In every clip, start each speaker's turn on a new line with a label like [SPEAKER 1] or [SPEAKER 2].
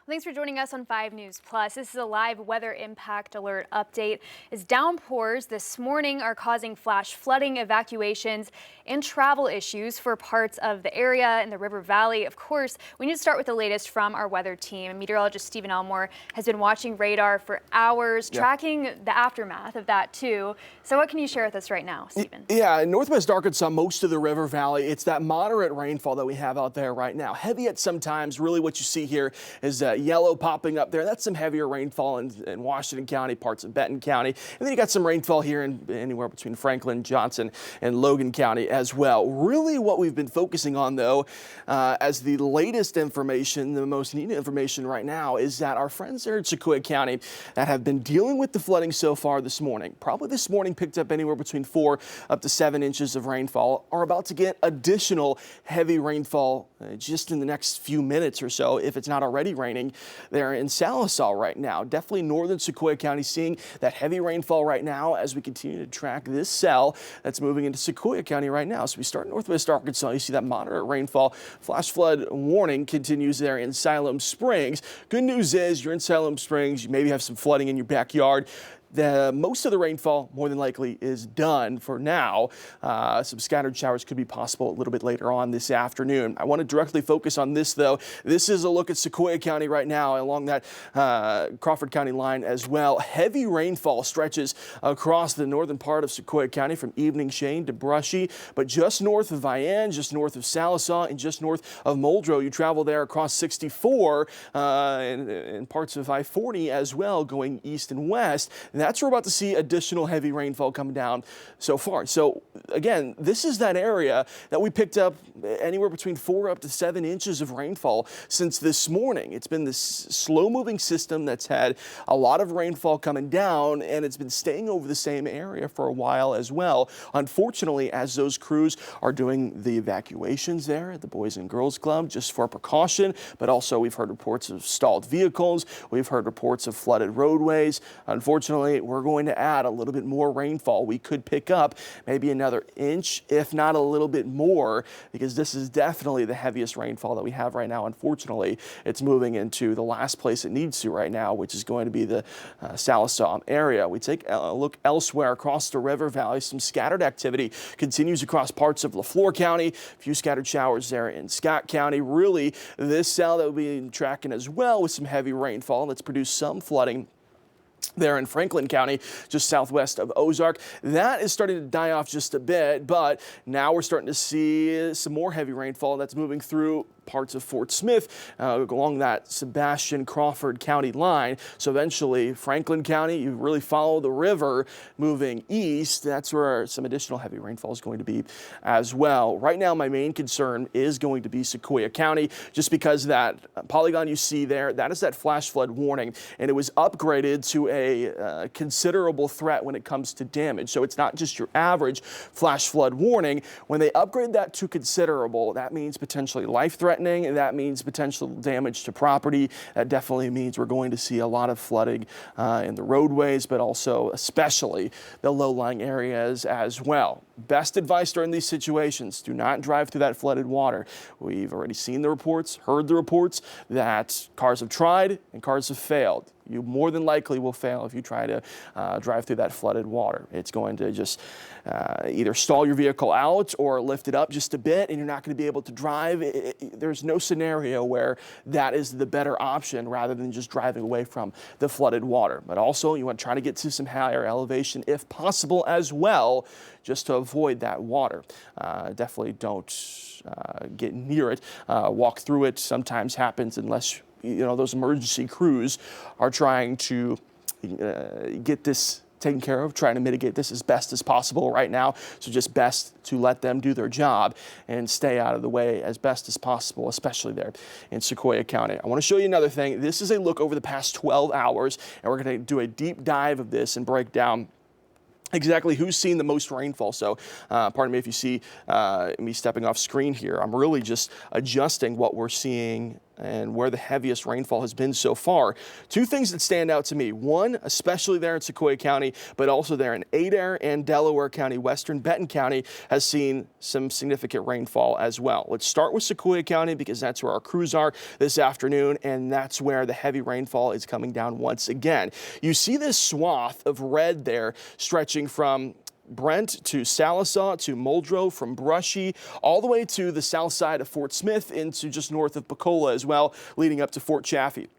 [SPEAKER 1] Thanks for joining us on 5 News Plus. This is a live weather impact alert update. As downpours this morning are causing flash flooding, evacuations, and travel issues for parts of the area in the River Valley. Of course, we need to start with the latest from our weather team. Meteorologist Stephen Elmore has been watching radar for hours, tracking the aftermath of that too. So what can you share with us right now, Stephen?
[SPEAKER 2] Yeah, in northwest Arkansas, most of the River Valley, it's that moderate rainfall that we have out there right now. Heavy at some times. Really what you see here is yellow popping up there. That's some heavier rainfall in Washington County, parts of Benton County. And then you got some rainfall here in anywhere between Franklin, Johnson, and Logan County as well. Really what we've been focusing on, though, as the latest information, the most needed information right now, is that our friends there in Sequoia County that have been dealing with the flooding so far this morning, probably this morning picked up anywhere between 4 up to 7 inches of rainfall, are about to get additional heavy rainfall just in the next few minutes or so, if it's not already raining there in Sallisaw right now. Definitely northern Sequoia County seeing that heavy rainfall right now as we continue to track this cell that's moving into Sequoia County right now. So we start in northwest Arkansas. You see that moderate rainfall. Flash flood warning continues there in Siloam Springs. Good news is you're in Siloam Springs. You maybe have some flooding in your backyard. Most of the rainfall, more than likely, is done for now. Some scattered showers could be possible a little bit later on this afternoon. I want to directly focus on this, though. This is a look at Sequoia County right now along that Crawford County line as well. Heavy rainfall stretches across the northern part of Sequoia County from Evening Shane to Brushy, but just north of Vian, just north of Sallisaw, and just north of Muldrow. You travel there across 64 and parts of I-40 as well, going east and west. And that's where we're about to see additional heavy rainfall coming down so far. So again, this is that area that we picked up anywhere between 4 up to 7 inches of rainfall since this morning. It's been this slow moving system that's had a lot of rainfall coming down, and it's been staying over the same area for a while as well. Unfortunately, as those crews are doing the evacuations there at the Boys and Girls Club, just for precaution, but also we've heard reports of stalled vehicles. We've heard reports of flooded roadways. Unfortunately, we're going to add a little bit more rainfall. We could pick up maybe another inch, if not a little bit more, because this is definitely the heaviest rainfall that we have right now. Unfortunately, it's moving into the last place it needs to right now, which is going to be the Sallisaw area. We take a look elsewhere across the River Valley. Some scattered activity continues across parts of LaFleur County. A few scattered showers there in Scott County. Really, this cell that we'll be tracking as well with some heavy rainfall that's produced some flooding there in Franklin County, just southwest of Ozark. That is starting to die off just a bit, but now we're starting to see some more heavy rainfall that's moving through parts of Fort Smith along that Sebastian-Crawford County line. So eventually Franklin County, you really follow the river moving east. That's where some additional heavy rainfall is going to be as well. Right now, my main concern is going to be Sequoia County, just because that polygon you see there, that is that flash flood warning, and it was upgraded to a considerable threat when it comes to damage. So it's not just your average flash flood warning. When they upgrade that to considerable, that means potentially life-threatening. That means potential damage to property. That definitely means we're going to see a lot of flooding in the roadways, but also especially the low-lying areas as well. Best advice during these situations: do not drive through that flooded water. We've already seen the reports, heard the reports that cars have tried and cars have failed. You more than likely will fail if you try to drive through that flooded water. It's going to just either stall your vehicle out or lift it up just a bit, and you're not going to be able to drive. There's no scenario where that is the better option rather than just driving away from the flooded water. But also, you want to try to get to some higher elevation if possible as well, just to avoid that water. Definitely don't get near it. Walk through it sometimes happens unless those emergency crews are trying to get this taken care of, trying to mitigate this as best as possible right now. So just best to let them do their job and stay out of the way as best as possible, especially there in Sequoia County. I want to show you another thing. This is a look over the past 12 hours, and we're going to do a deep dive of this and break down exactly who's seen the most rainfall. So pardon me if you see me stepping off screen here. I'm really just adjusting what we're seeing and where the heaviest rainfall has been so far. Two things that stand out to me. One, especially there in Sequoia County, but also there in Adair and Delaware County, western Benton County has seen some significant rainfall as well. Let's start with Sequoia County because that's where our crews are this afternoon, and that's where the heavy rainfall is coming down once again. You see this swath of red there stretching from Brent to Sallisaw to Muldrow, from Brushy all the way to the south side of Fort Smith into just north of Pecola as well, leading up to Fort Chaffee.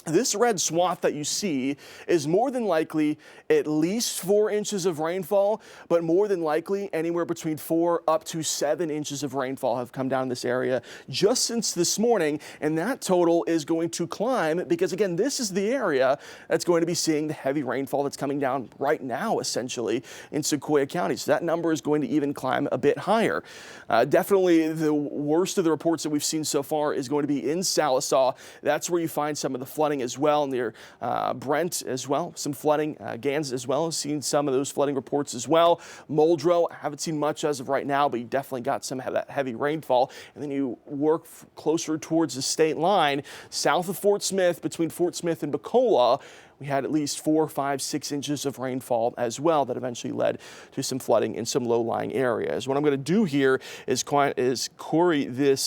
[SPEAKER 2] This red swath that you see is more than likely at least 4 inches of rainfall, but more than likely anywhere between 4 up to 7 inches of rainfall have come down in this area just since this morning, and that total is going to climb because, again, this is the area that's going to be seeing the heavy rainfall that's coming down right now, essentially, in Sequoia County. So that number is going to even climb a bit higher. Definitely the worst of the reports that we've seen so far is going to be in Sallisaw. That's where you find some of the flooding as well, near Brent as well, some flooding. Gans as well, seen some of those flooding reports as well. Muldrow, I haven't seen much as of right now, but you definitely got some of that heavy rainfall. And then you work closer towards the state line, south of Fort Smith, between Fort Smith and Pecola. We had at least 4, 5, 6 inches of rainfall as well that eventually led to some flooding in some low-lying areas. What I'm going to do here is query this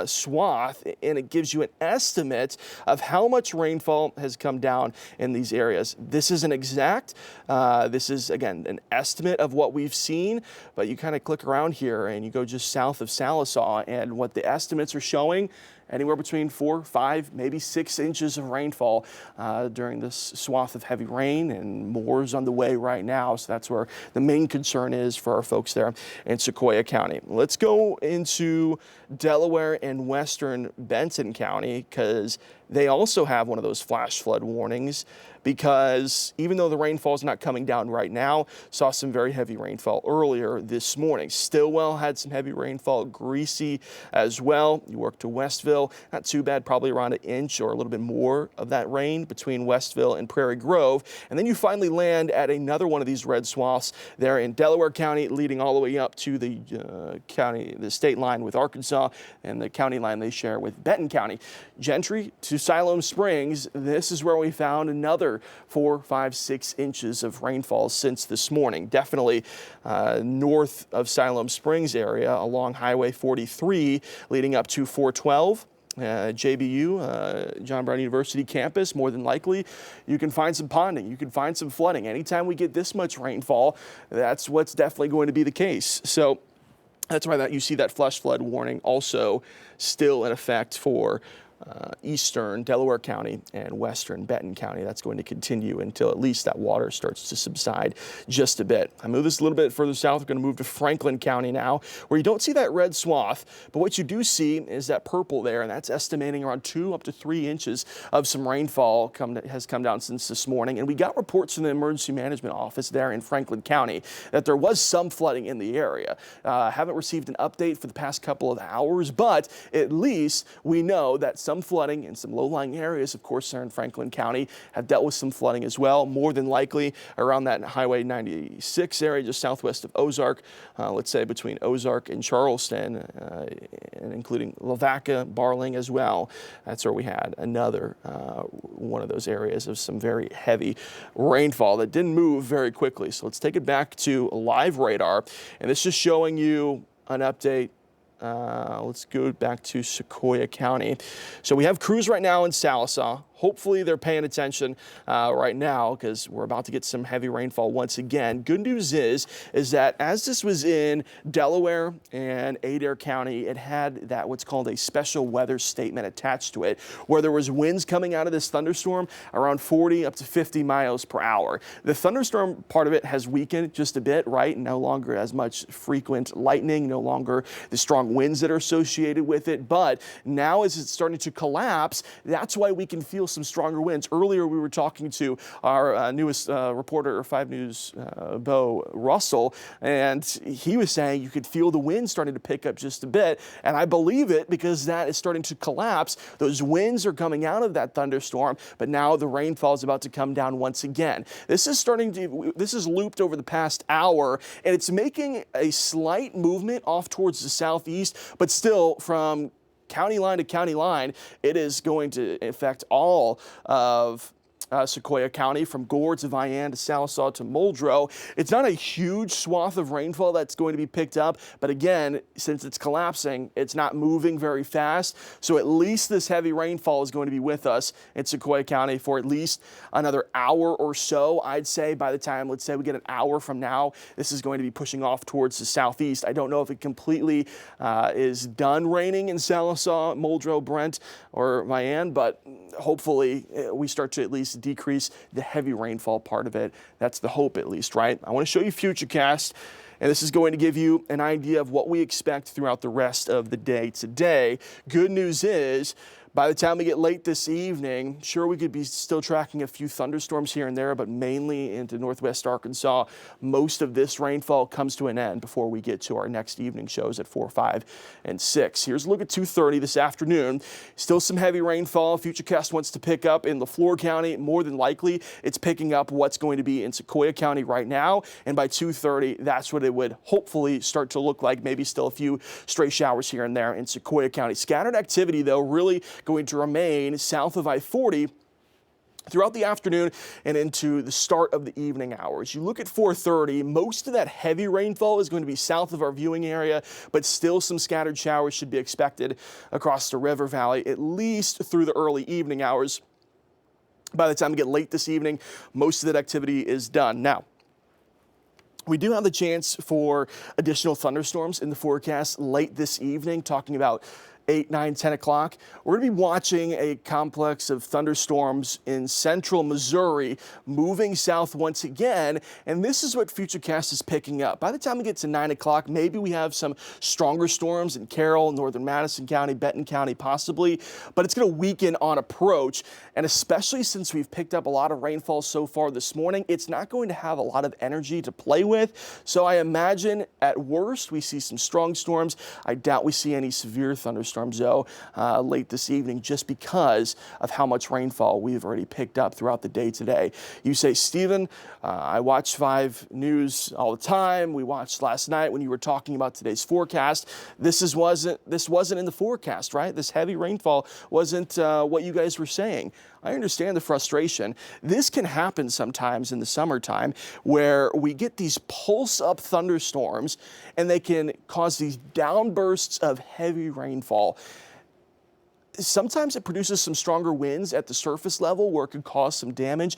[SPEAKER 2] swath, and it gives you an estimate of how much rainfall has come down in these areas. This isn't exact. This is, again, an estimate of what we've seen, but you kind of click around here and you go just south of Sallisaw, and what the estimates are showing, anywhere between 4, 5, maybe 6 inches of rainfall during this swath of heavy rain, and more is on the way right now. So that's where the main concern is for our folks there in Sequoia County. Let's go into Delaware and western Benton County because they also have one of those flash flood warnings, because even though the rainfall is not coming down right now, saw some very heavy rainfall earlier this morning. Stillwell had some heavy rainfall, Greasy as well. You work to Westville, not too bad, probably around an inch or a little bit more of that rain between Westville and Prairie Grove. And then you finally land at another one of these red swaths there in Delaware County, leading all the way up to the the state line with Arkansas and the county line they share with Benton County. Gentry to Siloam Springs, this is where we found another 4, 5, 6 inches of rainfall since this morning. Definitely north of Siloam Springs area along Highway 43 leading up to 412. JBU, John Brown University campus, more than likely, you can find some ponding, you can find some flooding. Anytime we get this much rainfall, that's what's definitely going to be the case. So that's why you see that flash flood warning also still in effect for eastern Delaware County and western Benton County. That's going to continue until at least that water starts to subside just a bit. I move this a little bit further south. We're going to move to Franklin County now, where you don't see that red swath, but what you do see is that purple there, and that's estimating around 2 up to 3 inches of some rainfall has come down since this morning. And we got reports from the Emergency Management Office there in Franklin County that there was some flooding in the area. Haven't received an update for the past couple of hours, but at least we know that some flooding in some low-lying areas, of course, there in Franklin County, have dealt with some flooding as well, more than likely around that Highway 96 area, just southwest of Ozark, let's say between Ozark and Charleston, and including Lavaca, Barling as well. That's where we had another one of those areas of some very heavy rainfall that didn't move very quickly. So let's take it back to live radar, and this is showing you an update. Let's go back to Sequoia County. So we have crews right now in Sallisaw. Hopefully they're paying attention right now because we're about to get some heavy rainfall once again. Good news is that as this was in Delaware and Adair County, it had that what's called a special weather statement attached to it, where there was winds coming out of this thunderstorm around 40 up to 50 miles per hour. The thunderstorm part of it has weakened just a bit, right? No longer as much frequent lightning, no longer the strong winds that are associated with it. But now as it's starting to collapse, that's why we can feel some stronger winds. Earlier, we were talking to our newest reporter, 5 News, Bo Russell, and he was saying you could feel the wind starting to pick up just a bit, and I believe it because that is starting to collapse. Those winds are coming out of that thunderstorm, but now the rainfall is about to come down once again. This is looped over the past hour, and it's making a slight movement off towards the southeast, but still from county line to county line, it is going to affect all of Sequoia County, from Gore to Vian to Sallisaw to Muldrow. It's not a huge swath of rainfall that's going to be picked up, but again, since it's collapsing, it's not moving very fast. So at least this heavy rainfall is going to be with us in Sequoia County for at least another hour or so. I'd say by the time, let's say we get an hour from now, this is going to be pushing off towards the southeast. I don't know if it completely is done raining in Sallisaw, Muldrow, Brent, or Vian, but hopefully we start to at least decrease the heavy rainfall part of it. That's the hope, at least, right? I want to show you Futurecast, and this is going to give you an idea of what we expect throughout the rest of the day today. Good news is, by the time we get late this evening, sure, we could be still tracking a few thunderstorms here and there, but mainly into northwest Arkansas, most of this rainfall comes to an end before we get to our next evening shows at 4, 5, and 6. Here's a look at 2:30 this afternoon. Still some heavy rainfall. Futurecast wants to pick up in LaFleur County. More than likely, it's picking up what's going to be in Sequoia County right now, and by 2:30, that's what it would hopefully start to look like. Maybe still a few stray showers here and there in Sequoia County. Scattered activity, though, really going to remain south of I-40 throughout the afternoon and into the start of the evening hours. You look at 4:30, most of that heavy rainfall is going to be south of our viewing area, but still some scattered showers should be expected across the river valley, at least through the early evening hours. By the time we get late this evening, most of that activity is done. Now, we do have the chance for additional thunderstorms in the forecast late this evening, talking about 8, 9, 10 o'clock. We're going to be watching a complex of thunderstorms in central Missouri moving south once again, and this is what Futurecast is picking up. By the time we get to 9 o'clock, maybe we have some stronger storms in Carroll, northern Madison County, Benton County possibly, but it's going to weaken on approach, and especially since we've picked up a lot of rainfall so far this morning, it's not going to have a lot of energy to play with. So I imagine at worst we see some strong storms. I doubt we see any severe thunderstorms though late this evening, just because of how much rainfall we've already picked up throughout the day today. You say, Stephen, I watch 5 News all the time. We watched last night when you were talking about today's forecast. This wasn't in the forecast, right? This heavy rainfall wasn't what you guys were saying. I understand the frustration. This can happen sometimes in the summertime where we get these pulse-up thunderstorms and they can cause these downbursts of heavy rainfall. Sometimes it produces some stronger winds at the surface level where it could cause some damage.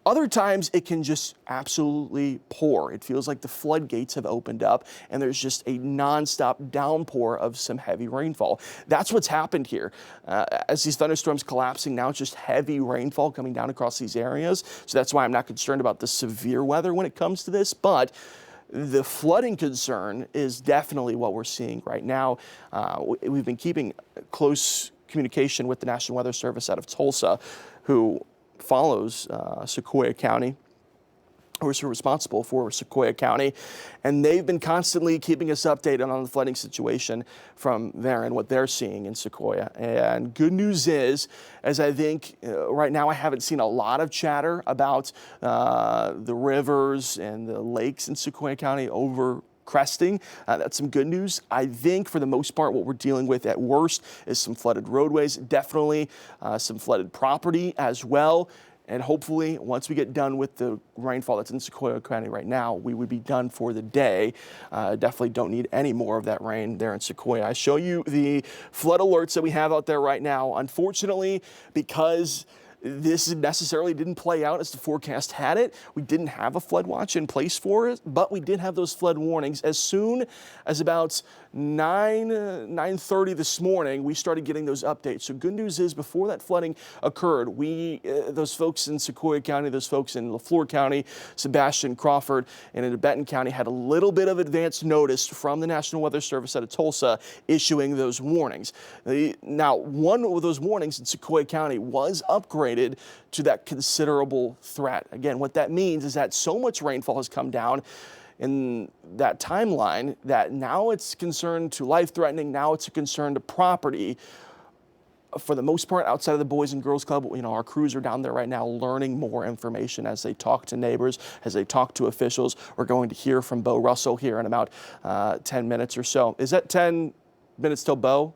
[SPEAKER 2] Other times it can just absolutely pour. It feels like the floodgates have opened up and there's just a nonstop downpour of some heavy rainfall. That's what's happened here. As these thunderstorms collapsing, now it's just heavy rainfall coming down across these areas. So that's why I'm not concerned about the severe weather when it comes to this, but the flooding concern is definitely what we're seeing right now. We've been keeping close communication with the National Weather Service out of Tulsa, who follows Sequoia County, who is responsible for Sequoia County, and they've been constantly keeping us updated on the flooding situation from there and what they're seeing in Sequoia. And good news is, as I think right now I haven't seen a lot of chatter about the rivers and the lakes in Sequoia County over cresting. That's some good news. I think for the most part what we're dealing with at worst is some flooded roadways, definitely some flooded property as well. And hopefully once we get done with the rainfall that's in Sequoia County right now, we would be done for the day. Definitely don't need any more of that rain there in Sequoia. I show you the flood alerts that we have out there right now. Unfortunately, because this necessarily didn't play out as the forecast had it, we didn't have a flood watch in place for it, but we did have those flood warnings. As soon as about 9:30 this morning, we started getting those updates. So good news is, before that flooding occurred, those folks in Sequoia County, those folks in LaFleur County, Sebastian, Crawford, and in Benton County had a little bit of advance notice from the National Weather Service out of Tulsa issuing those warnings. Now, one of those warnings in Sequoia County was upgraded to that considerable threat. Again, what that means is that so much rainfall has come down in that timeline that now it's concern to life-threatening, now it's a concern to property. For the most part, outside of the Boys and Girls Club, our crews are down there right now learning more information as they talk to neighbors, as they talk to officials. We're going to hear from Bo Russell here in about 10 minutes or so. Is that 10 minutes till Bo?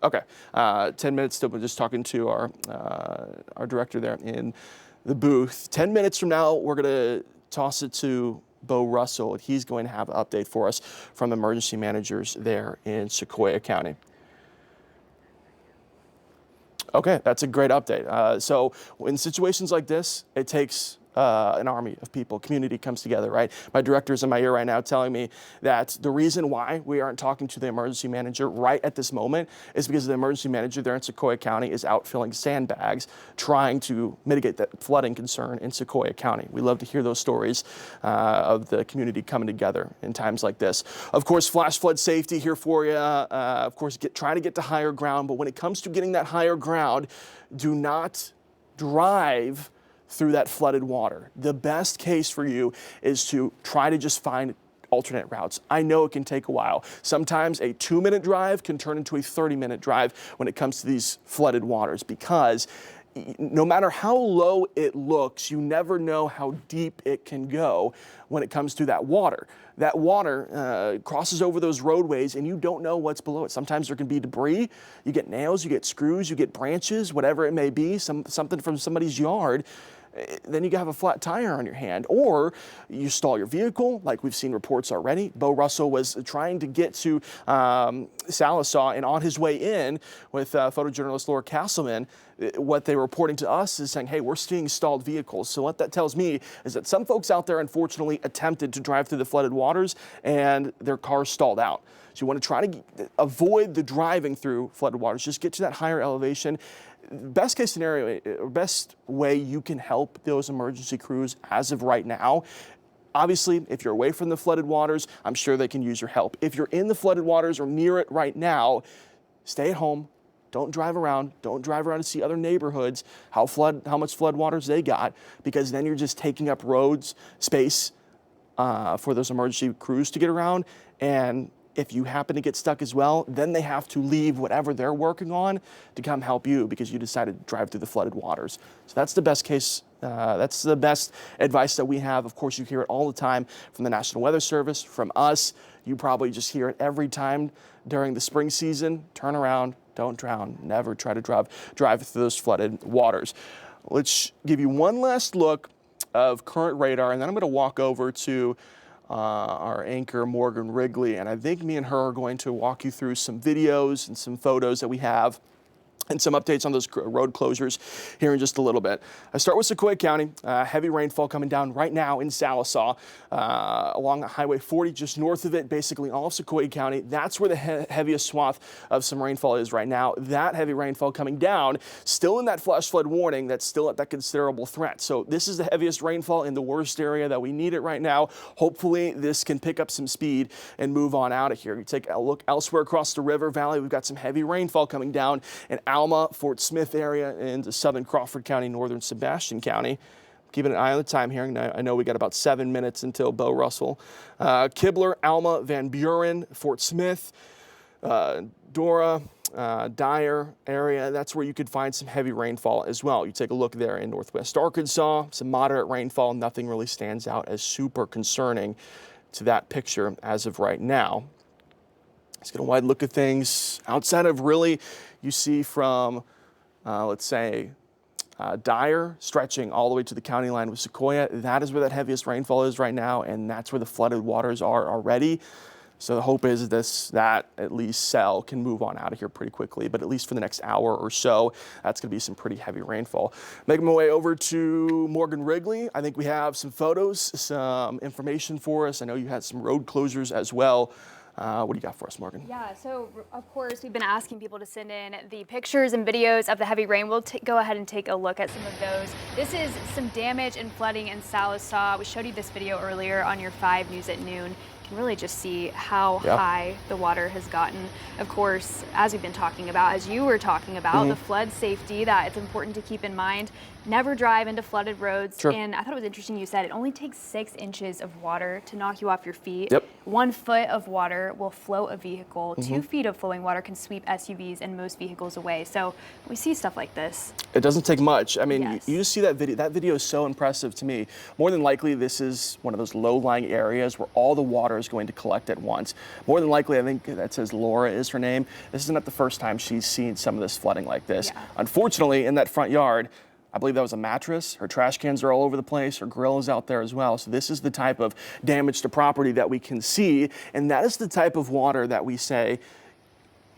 [SPEAKER 2] Okay, 10 minutes still. We're just talking to our director there in the booth. 10 minutes from now, we're going to toss it to Bo Russell, and he's going to have an update for us from emergency managers there in Sequoia County. Okay, that's a great update. So in situations like this, it takes an army of people, community comes together, right? My director's in my ear right now telling me that the reason why we aren't talking to the emergency manager right at this moment is because the emergency manager there in Sequoia County is out filling sandbags, trying to mitigate that flooding concern in Sequoia County. We love to hear those stories of the community coming together in times like this. Of course, flash flood safety here for you. Of course, try to get to higher ground, but when it comes to getting that higher ground, do not drive through that flooded water. The best case for you is to try to just find alternate routes. I know it can take a while. Sometimes a 2-minute drive can turn into a 30-minute drive when it comes to these flooded waters, because no matter how low it looks, you never know how deep it can go when it comes to that water. That water crosses over those roadways and you don't know what's below it. Sometimes there can be debris. You get nails, you get screws, you get branches, whatever it may be, something from somebody's yard. Then you have a flat tire on your hand, or you stall your vehicle, like we've seen reports already. Bo Russell was trying to get to Sallisaw, and on his way in with photojournalist Laura Castleman, what they were reporting to us is saying, hey, we're seeing stalled vehicles. So what that tells me is that some folks out there unfortunately attempted to drive through the flooded waters and their cars stalled out. So you want to try to avoid the driving through flooded waters. Just get to that higher elevation. Best case scenario, or best way you can help those emergency crews as of right now. Obviously, if you're away from the flooded waters, I'm sure they can use your help. If you're in the flooded waters or near it right now, stay at home. Don't drive around. Don't drive around to see other neighborhoods, how much flood waters they got, because then you're just taking up roads, space for those emergency crews to get around. And if you happen to get stuck as well, then they have to leave whatever they're working on to come help you because you decided to drive through the flooded waters. So that's the best case. That's the best advice that we have. Of course, you hear it all the time from the National Weather Service, from us. You probably just hear it every time during the spring season. Turn around, don't drown, never try to drive through those flooded waters. Let's give you one last look of current radar, and then I'm going to walk over to our anchor, Morgan Wrigley, and I think me and her are going to walk you through some videos and some photos that we have and some updates on those road closures here in just a little bit. I start with Sequoia County. Heavy rainfall coming down right now in Sallisaw along Highway 40, just north of it, basically all of Sequoia County. That's where the heaviest swath of some rainfall is right now. That heavy rainfall coming down, still in that flash flood warning, that's still at that considerable threat. So this is the heaviest rainfall in the worst area that we need it right now. Hopefully this can pick up some speed and move on out of here. You take a look elsewhere across the river valley, we've got some heavy rainfall coming down in Alma, Fort Smith area, into southern Crawford County, northern Sebastian County. Keeping an eye on the time here. I know we got about 7 minutes until Bo Russell. Kibler, Alma, Van Buren, Fort Smith, Dora, Dyer area. That's where you could find some heavy rainfall as well. You take a look there in northwest Arkansas, some moderate rainfall. Nothing really stands out as super concerning to that picture as of right now. Let's get a wide look at things outside of really you see from, let's say, Dyer stretching all the way to the county line with Sequoia. That is where that heaviest rainfall is right now, and that's where the flooded waters are already. So the hope is that at least Sell can move on out of here pretty quickly, but at least for the next hour or so, that's going to be some pretty heavy rainfall. Making my way over to Morgan Wrigley. I think we have some photos, some information for us. I know you had some road closures as well. What do you got for us, Morgan?
[SPEAKER 1] Yeah, so of course we've been asking people to send in the pictures and videos of the heavy rain. We'll go ahead and take a look at some of those. This is some damage and flooding in Sallisaw. We showed you this video earlier on your 5 News at noon. You can really just see how high the water has gotten. Of course, as we've been talking about, as you were talking about, the flood safety that it's important to keep in mind. Never drive into flooded roads.
[SPEAKER 2] Sure.
[SPEAKER 1] And I thought it was interesting you said it only takes 6 inches of water to knock you off your feet.
[SPEAKER 2] Yep.
[SPEAKER 1] 1 foot of water will float a vehicle. 2 feet of flowing water can sweep SUVs and most vehicles away. So we see stuff like this.
[SPEAKER 2] It doesn't take much. I mean,
[SPEAKER 1] Yes.
[SPEAKER 2] you just see that video. That video is so impressive to me. More than likely, this is one of those low-lying areas where all the water is going to collect at once. More than likely, I think that says Laura is her name. This isn't the first time she's seen some of this flooding like this.
[SPEAKER 1] Yeah.
[SPEAKER 2] Unfortunately, in that front yard, I believe that was a mattress. Her trash cans are all over the place. Her grill is out there as well. So this is the type of damage to property that we can see. And that is the type of water that we say,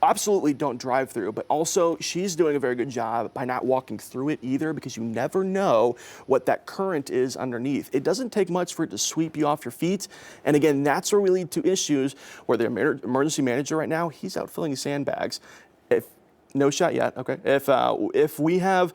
[SPEAKER 2] absolutely don't drive through. But also, she's doing a very good job by not walking through it either, because you never know what that current is underneath. It doesn't take much for it to sweep you off your feet. And again, that's where we lead to issues where the emergency manager right now, he's out filling sandbags. No shot yet. Okay. If we have,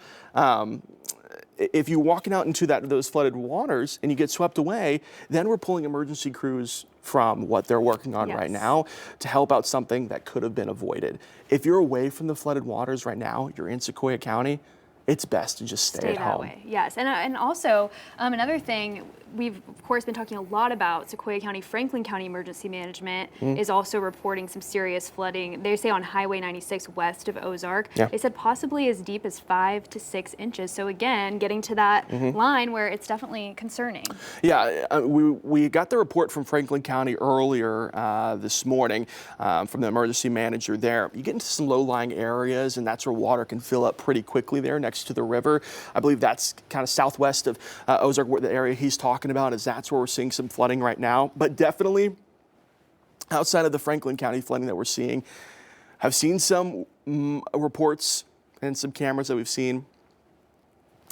[SPEAKER 2] if you're walking out into those flooded waters and you get swept away, then we're pulling emergency crews from what they're working on right now to help out something that could have been avoided. If you're away from the flooded waters right now, you're in Sequoia County, it's best to just stay at
[SPEAKER 1] that
[SPEAKER 2] home.
[SPEAKER 1] way. Yes, and also another thing, we've of course been talking a lot about Sequoia County, Franklin County Emergency Management is also reporting some serious flooding. They say on Highway 96 west of Ozark, they said possibly as deep as 5 to 6 inches. So again, getting to that line where it's definitely concerning.
[SPEAKER 2] Yeah, we got the report from Franklin County earlier this morning from the emergency manager there. You get into some low-lying areas, and that's where water can fill up pretty quickly there next to the river. I believe that's kind of southwest of Ozark, where the area he's talking about is. That's where we're seeing some flooding right now. But definitely outside of the Franklin County flooding that we're seeing, I've seen some reports and some cameras that we've seen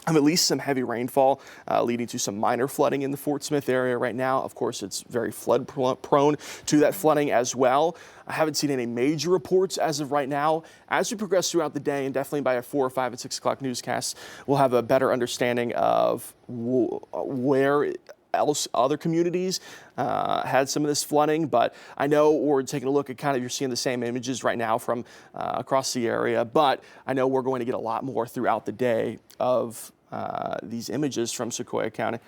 [SPEAKER 2] of at least some heavy rainfall leading to some minor flooding in the Fort Smith area right now. Of course, it's very flood prone to that flooding as well. I haven't seen any major reports as of right now. As we progress throughout the day, and definitely by a 4, 5, and 6 o'clock newscast, we'll have a better understanding of where else other communities had some of this flooding. But I know we're taking a look at you're seeing the same images right now from across the area, but I know we're going to get a lot more throughout the day of these images from Sequoia County.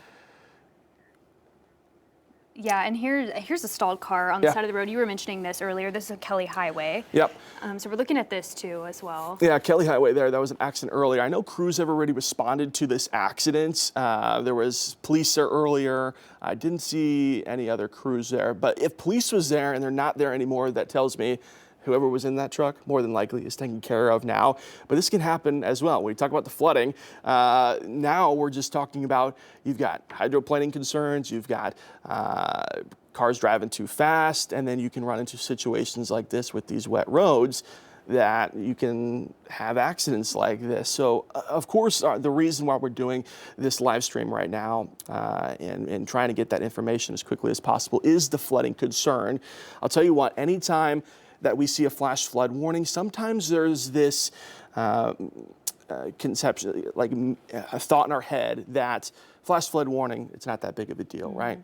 [SPEAKER 1] Yeah, and here's a stalled car on the side of the road. You were mentioning this earlier. This is a Kelly Highway.
[SPEAKER 2] Yep.
[SPEAKER 1] So we're looking at this too as well.
[SPEAKER 2] Yeah, Kelly Highway there. That was an accident earlier. I know crews have already responded to this accident. There was police there earlier. I didn't see any other crews there. But if police was there and they're not there anymore, that tells me whoever was in that truck, more than likely, is taken care of now. But this can happen as well. When we talk about the flooding, now we're just talking about, you've got hydroplaning concerns, you've got cars driving too fast, and then you can run into situations like this with these wet roads that you can have accidents like this. So, of course, the reason why we're doing this live stream right now and trying to get that information as quickly as possible is the flooding concern. I'll tell you what, anytime that we see a flash flood warning, sometimes there's this conception, like a thought in our head that flash flood warning, it's not that big of a deal, right?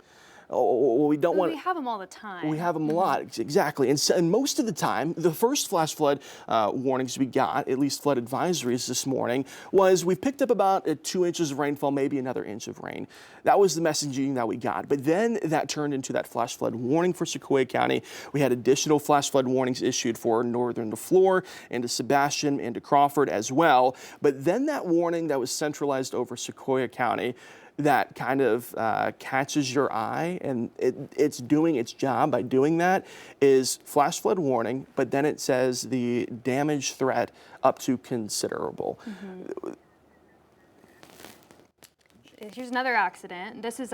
[SPEAKER 2] We don't want.
[SPEAKER 1] We have them all the time.
[SPEAKER 2] We have them a lot, exactly. And most of the time, the first flash flood warnings we got, at least flood advisories this morning, was we picked up about 2 inches of rainfall, maybe another inch of rain. That was the messaging that we got. But then that turned into that flash flood warning for Sequoia County. We had additional flash flood warnings issued for northern DeFleur, into Sebastian, into Crawford as well. But then that warning that was centralized over Sequoia County, that kind of catches your eye, and it's doing its job by doing that, is flash flood warning, but then it says the damage threat up to considerable.
[SPEAKER 1] Here's another accident. This is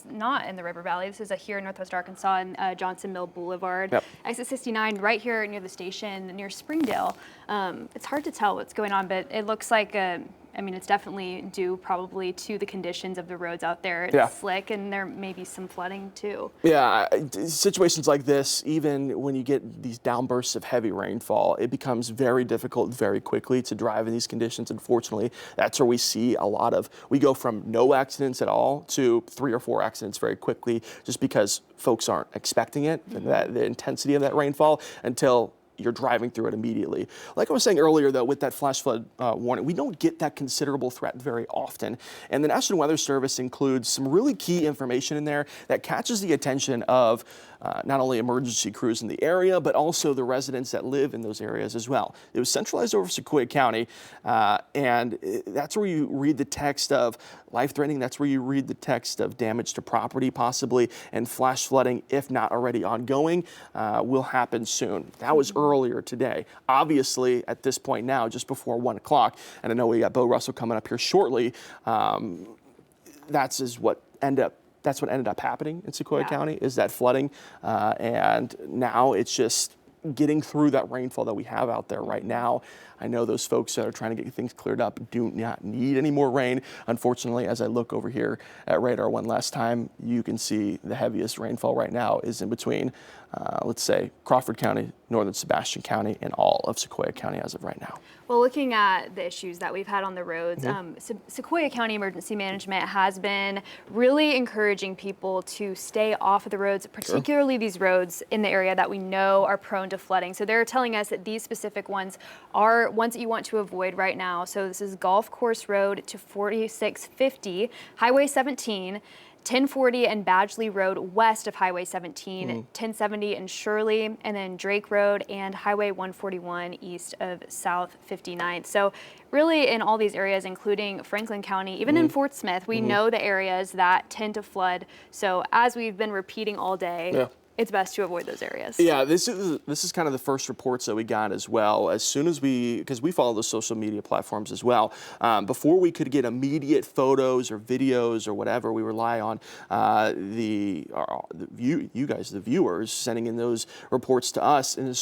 [SPEAKER 1] not in the River Valley. This is here in Northwest Arkansas in Johnson Mill Boulevard. Yep. Exit 69, right here near the station, near Springdale. It's hard to tell what's going on, but it looks like I mean, it's definitely due probably to the conditions of the roads out there. It's slick, and there may be some flooding too. Yeah,
[SPEAKER 2] situations like this, even when you get these downbursts of heavy rainfall, it becomes very difficult very quickly to drive in these conditions. Unfortunately, that's where we see a lot of, we go from no accidents at all to 3 or 4 accidents very quickly, just because folks aren't expecting it, the intensity of that rainfall, until you're driving through it immediately. Like I was saying earlier, though, with that flash flood warning, we don't get that considerable threat very often. And the National Weather Service includes some really key information in there that catches the attention of not only emergency crews in the area, but also the residents that live in those areas as well. It was centralized over Sequoia County, and that's where you read the text of life-threatening. That's where you read the text of damage to property possibly, and flash flooding, if not already ongoing, will happen soon. That was earlier today. Obviously, at this point now, just before 1 o'clock, and I know we got Bo Russell coming up here shortly, that's what ended up happening in Sequoia County, is that flooding, and now it's just getting through that rainfall that we have out there right now. I know those folks that are trying to get things cleared up do not need any more rain. Unfortunately, as I look over here at radar one last time, you can see the heaviest rainfall right now is in between, let's say, Crawford County, Northern Sebastian County, and all of Sequoia County as of right now.
[SPEAKER 1] Well, looking at the issues that we've had on the roads, Sequoia County Emergency Management has been really encouraging people to stay off of the roads, particularly these roads in the area that we know are prone to flooding. So they're telling us that these specific ones are ones that you want to avoid right now. So this is Golf Course Road to 4650, Highway 17, 1040 and Badgley Road west of Highway 17, 1070 and Shirley, and then Drake Road and Highway 141 east of South 59th. So really in all these areas, including Franklin County, even in Fort Smith, we know the areas that tend to flood. So as we've been repeating all day, it's best to avoid those areas. Yeah,
[SPEAKER 2] this is kind of the first reports that we got as well. As soon as because we follow the social media platforms as well, before we could get immediate photos or videos or whatever, we rely on you guys, the viewers, sending in those reports to us, and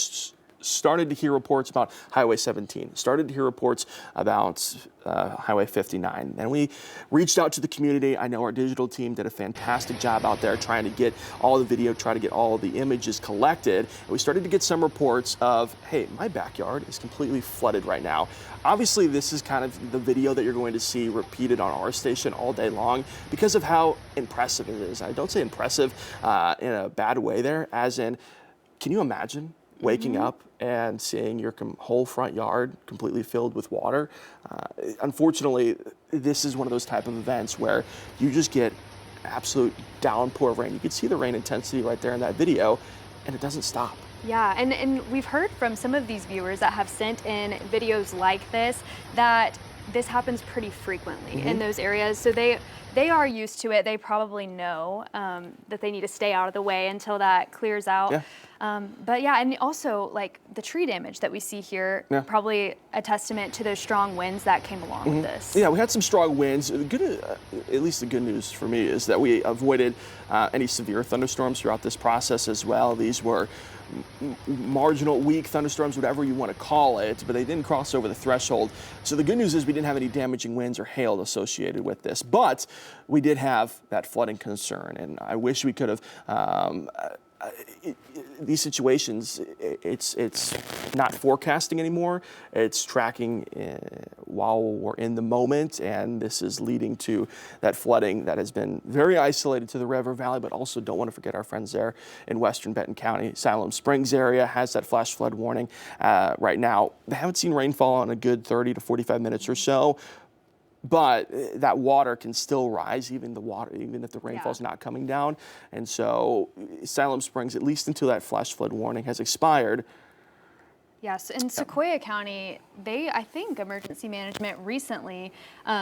[SPEAKER 2] started to hear reports about Highway 17, started to hear reports about Highway 59. And we reached out to the community. I know our digital team did a fantastic job out there trying to get all the video, try to get all the images collected. And we started to get some reports of, hey, my backyard is completely flooded right now. Obviously, this is kind of the video that you're going to see repeated on our station all day long because of how impressive it is. I don't say impressive in a bad way there, as in, can you imagine waking up and seeing your whole front yard completely filled with water? Unfortunately, this is one of those type of events where you just get absolute downpour of rain. You can see the rain intensity right there in that video, and it doesn't stop.
[SPEAKER 1] Yeah, and we've heard from some of these viewers that have sent in videos like this that this happens pretty frequently in those areas. So they are used to it. They probably know that they need to stay out of the way until that clears out. But yeah, and also like the tree damage that we see here, probably a testament to those strong winds that came along with this. Yeah,
[SPEAKER 2] we had some strong winds. At least the good news for me is that we avoided any severe thunderstorms throughout this process as well. These were marginal, weak thunderstorms, whatever you want to call it, but they didn't cross over the threshold. So the good news is we didn't have any damaging winds or hail associated with this, but we did have that flooding concern, and I wish we could have these situations, it's not forecasting anymore. It's tracking while we're in the moment, and this is leading to that flooding that has been very isolated to the River Valley, but also don't want to forget our friends there in western Benton County. Siloam Springs area has that flash flood warning right now. They haven't seen rainfall in a good 30 to 45 minutes or so, but that water can still rise, even if the rainfall is not coming down. And so Salem Springs, at least until that flash flood warning has expired.
[SPEAKER 1] Yes, in Sequoia County, I think Emergency Management recently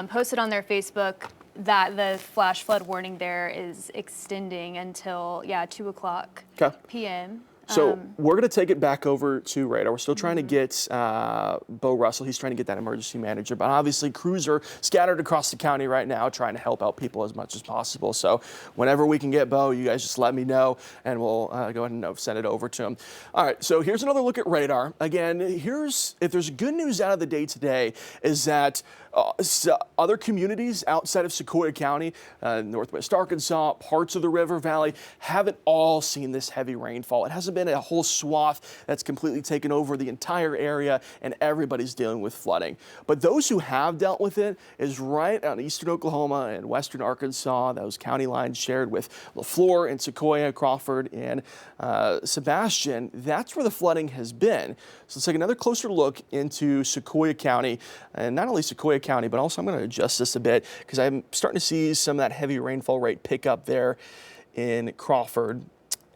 [SPEAKER 1] posted on their Facebook that the flash flood warning there is extending until 2 o'clock p.m.
[SPEAKER 2] So we're going to take it back over to radar. We're still trying to get Bo Russell. He's trying to get that emergency manager. But obviously, crews are scattered across the county right now trying to help out people as much as possible. So whenever we can get Bo, you guys just let me know, and we'll go ahead and send it over to him. All right, so here's another look at radar. Again, if there's good news out of the day today, is that other communities outside of Sequoia County, Northwest Arkansas, parts of the River Valley, haven't all seen this heavy rainfall. It hasn't been a whole swath that's completely taken over the entire area and everybody's dealing with flooding. But those who have dealt with it is right out in eastern Oklahoma and western Arkansas, those county lines shared with LaFleur and Sequoia, Crawford, and Sebastian. That's where the flooding has been. So let's take another closer look into Sequoia County, and not only Sequoia County, but also I'm going to adjust this a bit because I'm starting to see some of that heavy rainfall rate pick up there in Crawford.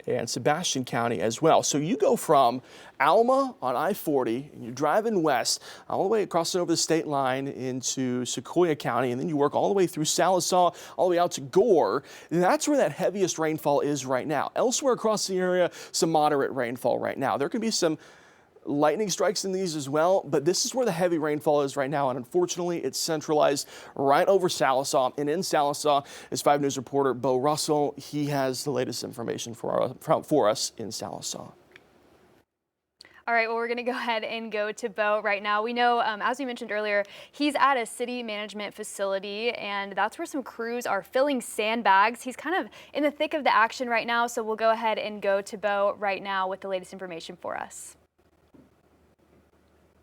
[SPEAKER 2] and Sebastian County as well. So you go from Alma on I-40, and you're driving west all the way across over the state line into Sequoia County, and then you work all the way through Sallisaw, all the way out to Gore. That's where that heaviest rainfall is right now. Elsewhere across the area, some moderate rainfall right now. There can be some lightning strikes in these as well, but this is where the heavy rainfall is right now, and unfortunately it's centralized right over Sallisaw. And in Sallisaw is 5 News reporter Bo Russell. He has the latest information for us in Sallisaw.
[SPEAKER 1] All right, well, we're going to go ahead and go to Bo right now. We know, as we mentioned earlier, he's at a city management facility, and that's where some crews are filling sandbags. He's kind of in the thick of the action right now, so we'll go ahead and go to Bo right now with the latest information for us.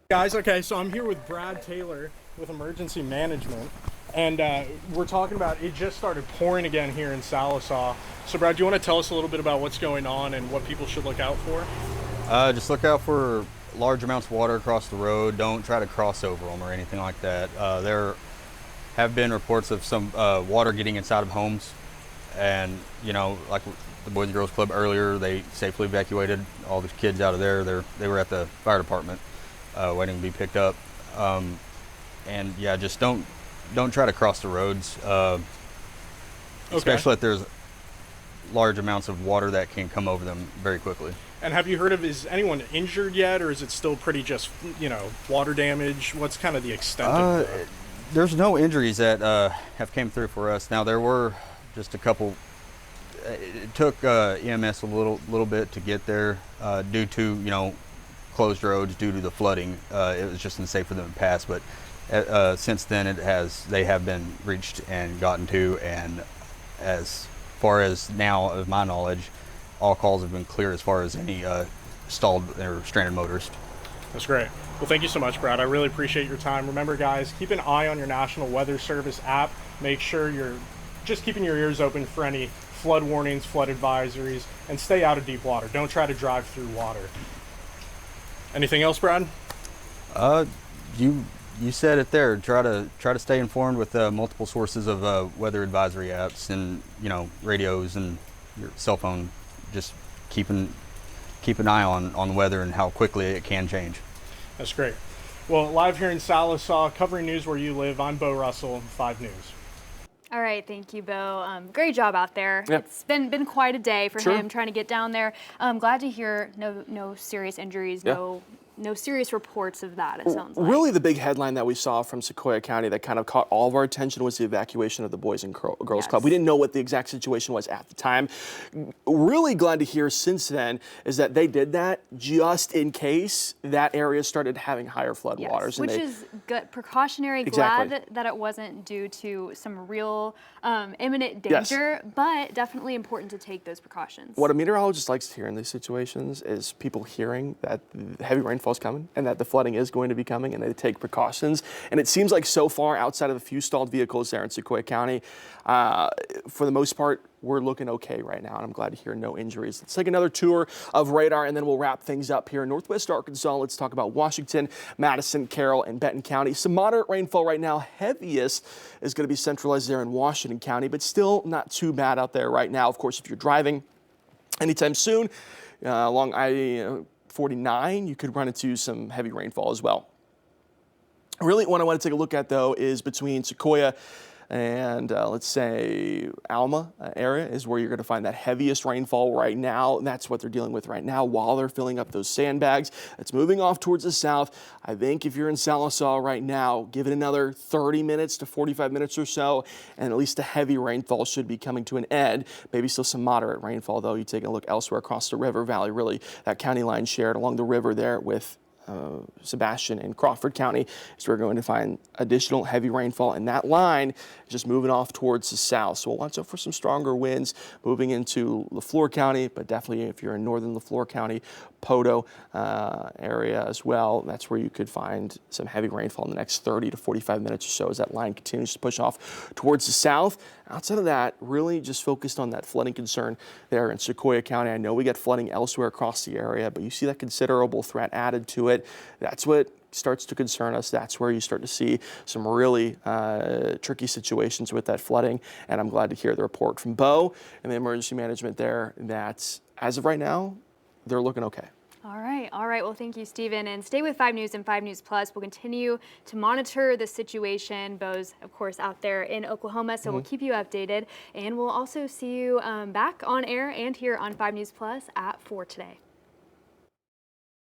[SPEAKER 3] Guys, okay, so I'm here with Brad Taylor with Emergency Management, and we're talking about it just started pouring again here in Sallisaw. So Brad, do you want to tell us a little bit about what's going on and what people should look out for?
[SPEAKER 4] Just look out for large amounts of water across the road. Don't try to cross over them or anything like that. There have been reports of some water getting inside of homes, and you know, like the Boys and Girls Club earlier, they safely evacuated all the kids out of there. They were at the fire department waiting to be picked up. And yeah, just don't try to cross the roads, especially if there's large amounts of water that can come over them very quickly.
[SPEAKER 3] And have you heard of, is anyone injured yet, or is it still pretty just, you know, water damage? What's kind of the extent of it?
[SPEAKER 4] There's no injuries that have came through for us. Now there were just a couple. It took EMS a little bit to get there due to, you know, closed roads due to the flooding. It was just unsafe for them to pass, but since then they have been reached and gotten to, and as far as now, of my knowledge, all calls have been clear as far as any stalled or stranded motorist.
[SPEAKER 3] That's great. Well, thank you so much, Brad. I really appreciate your time. Remember, guys, keep an eye on your National Weather Service app. Make sure you're just keeping your ears open for any flood warnings, flood advisories, and stay out of deep water. Don't try to drive through water. Anything else, Brad?
[SPEAKER 4] You said it there. Try to stay informed with multiple sources of weather advisory apps and, you know, radios and your cell phone. Just keep an eye on the weather and how quickly it can change.
[SPEAKER 3] That's great. Well, live here in Sallisaw, covering news where you live, I'm Bo Russell, 5 News.
[SPEAKER 1] All right, thank you, Bo. Great job out there.
[SPEAKER 2] Yep.
[SPEAKER 1] It's been quite a day for
[SPEAKER 2] Sure.
[SPEAKER 1] him trying to get down there. I'm glad to hear no serious injuries,
[SPEAKER 2] Yeah.
[SPEAKER 1] no serious reports of that, it sounds like.
[SPEAKER 2] Really, the big headline that we saw from Sequoia County that kind of caught all of our attention was the evacuation of the Boys and Girls
[SPEAKER 1] Yes.
[SPEAKER 2] Club. We didn't know what the exact situation was at the time. Really glad to hear since then is that they did that just in case that area started having higher flood
[SPEAKER 1] Yes,
[SPEAKER 2] waters.
[SPEAKER 1] which is good, precautionary.
[SPEAKER 2] Exactly.
[SPEAKER 1] Glad that it wasn't due to some real imminent
[SPEAKER 2] Yes.
[SPEAKER 1] danger, but definitely important to take those precautions.
[SPEAKER 2] What a meteorologist likes to hear in these situations is people hearing that heavy rainfall is coming and that the flooding is going to be coming, and they take precautions. And it seems like so far, outside of a few stalled vehicles there in Sequoia County, for the most part, we're looking okay right now, and I'm glad to hear no injuries. Let's take another tour of radar, and then we'll wrap things up here in Northwest Arkansas. Let's talk about Washington, Madison, Carroll, and Benton County. Some moderate rainfall right now. Heaviest is going to be centralized there in Washington County, but still not too bad out there right now. Of course, if you're driving anytime soon along I-49, you could run into some heavy rainfall as well. Really, what I want to take a look at, though, is between Sequoia and let's say Alma area is where you're going to find that heaviest rainfall right now. That's what they're dealing with right now while they're filling up those sandbags. It's moving off towards the south. I think if you're in Sallisaw right now, give it another 30 minutes to 45 minutes or so, and at least the heavy rainfall should be coming to an end. Maybe still some moderate rainfall, though. You take a look elsewhere across the river valley, really that county line shared along the river there with Sebastian and Crawford County, is we're going to find additional heavy rainfall, and that line is just moving off towards the south. So we'll watch out for some stronger winds moving into Leflore County, but definitely if you're in northern Leflore County, Poteau area as well, that's where you could find some heavy rainfall in the next 30 to 45 minutes or so as that line continues to push off towards the south. Outside of that, really just focused on that flooding concern there in Sequoia County. I know we get flooding elsewhere across the area, but you see that considerable threat added to it. That's what starts to concern us. That's where you start to see some really tricky situations with that flooding. And I'm glad to hear the report from Bo and the emergency management there that as of right now, they're looking okay.
[SPEAKER 1] All right. All right. Well, thank you, Stephen. And stay with 5 News and 5 News Plus. We'll continue to monitor the situation. Bo's, of course, out there in Oklahoma, so we'll keep you updated. And we'll also see you back on air and here on 5 News Plus at 4 today.